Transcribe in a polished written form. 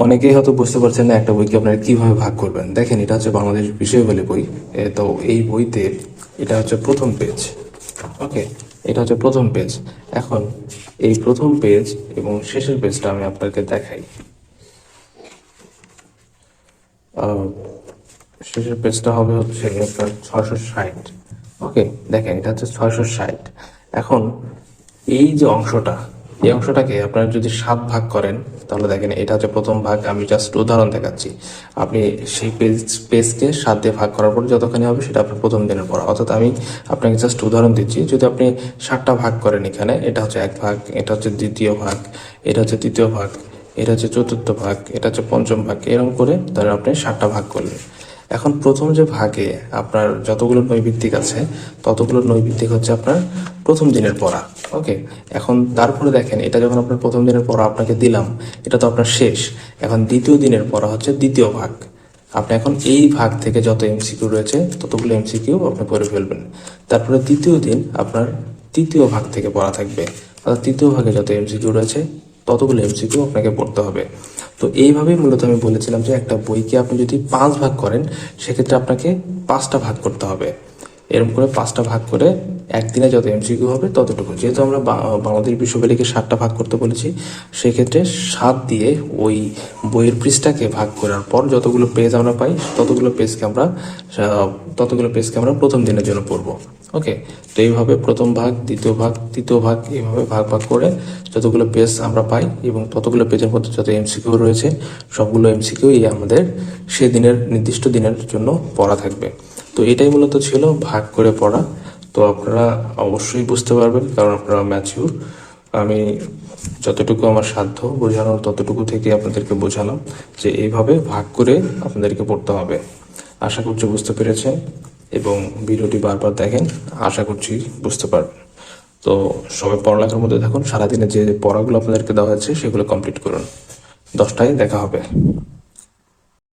অনেকেই হয়তো বুঝতে পারছেন না একটা বইকে আপনারা কিভাবে ভাগ করবেন। দেখেন, এটা হচ্ছে বাংলাদেশ বিষয়াবলী বই। তো এই বইতে এটা হচ্ছে প্রথম পেজ। ওকে, এটা হচ্ছে প্রথম পেজ। এখন এই প্রথম পেজ এবং শেষের পেজটা আমি আপনাকে দেখাই। শেষের পেজটা হবে হচ্ছে আপনার 660। ওকে, দেখেন এটা হচ্ছে 660। এখন এই যে অংশটা, এই অংশটাকে আপনারা যদি 7 ভাগ করেন তাহলে দেখেন এটা হচ্ছে প্রথম ভাগ। আমি জাস্ট উদাহরণ দেখাচ্ছি। আপনি সেই পেজকে 7 দিয়ে ভাগ করার পর যতখানি হবে সেটা আপনার প্রথম দিনের পড়া। অর্থাৎ আমি আপনাকে জাস্ট উদাহরণ দিচ্ছি, যদি আপনি 7টা ভাগ করেন, এখানে এটা হচ্ছে 1 ভাগ, এটা হচ্ছে দ্বিতীয় ভাগ, এটা হচ্ছে তৃতীয় ভাগ, এটা হচ্ছে চতুর্থ ভাগ, এটা হচ্ছে পঞ্চম ভাগ, এরকম করে তাহলে আপনি 7টা ভাগ করলেন। এখন প্রথম যে ভাগে আপনার যতগুলো নৈবিত্তিক আছে ততগুলো নৈবিত্তিক হচ্ছে আপনার প্রথম দিনের পড়া। ওকে, এখন তারপরে দেখেন এটা যখন আপনার প্রথম দিনের পড়া আপনাকে দিলাম, এটা তো আপনার শেষ। এখন দ্বিতীয় দিনের পড়া হচ্ছে দ্বিতীয় ভাগ। আপনি এখন এই ভাগ থেকে যত এমসিকিউ রয়েছে ততগুলো এমসিকিউ আপনি পড়ে ফেলবেন। তারপরে তৃতীয় দিন আপনার তৃতীয় ভাগ থেকে পড়া থাকবে, অর্থাৎ তৃতীয় ভাগে যত এমসিকিউ রয়েছে ততগুলো এমসিকিউ আপনাকে পড়তে হবে। তো এইভাবেই মূলত আমি বলেছিলাম যে একটা বইকে আপনি যদি 5 ভাগ করেন সেক্ষেত্রে আপনাকে 5টা ভাগ করতে হবে। এরকম করে 5টা ভাগ করে একদিনে যত এমসিকিউ হবে ততটুকু। যেহেতু আমরা বাংলাদেশ বিষয়াবলীকে 7টা ভাগ করতে বলেছি, সেক্ষেত্রে 7 দিয়ে ওই বইয়ের পৃষ্ঠাকে ভাগ করার পর যতগুলো পেজ আমরা পাই ততগুলো পেজকে আমরা প্রথম দিনের জন্য পড়বো। ওকে, তো এইভাবে প্রথম ভাগ, দ্বিতীয় ভাগ, তৃতীয় ভাগ, এইভাবে ভাগ ভাগ করে যতগুলো পেজ আমরা পাই এবং ততগুলো পেজের মধ্যে যত এমসিকিউ রয়েছে সবগুলো এমসিকিউ আমাদের সেদিনের নির্দিষ্ট দিনের জন্য পড়া থাকবে। তো এটাই মূলত ছিল ভাগ করে পড়া। তো আপনারা অবশ্যই বুঝতে পারবেন, কারণ আপনারা ম্যাচিউর। আমি যতটুকু আমার সাধ্য বোঝানোর ততটুকু থেকে আপনাদেরকে বোঝালাম যে এইভাবে ভাগ করে আপনাদেরকে পড়তে হবে। আশা করছি বুঝতে পেরেছেন এবং ভিডিওটি বারবার দেখেন, আশা করছি বুঝতে পারবেন। তো সবাই পড়ালেখার মধ্যে থাকুন, সারাদিনে যে পড়াগুলো আপনাদেরকে দেওয়া হয়েছে সেগুলো কমপ্লিট করুন। 10টায় দেখা হবে।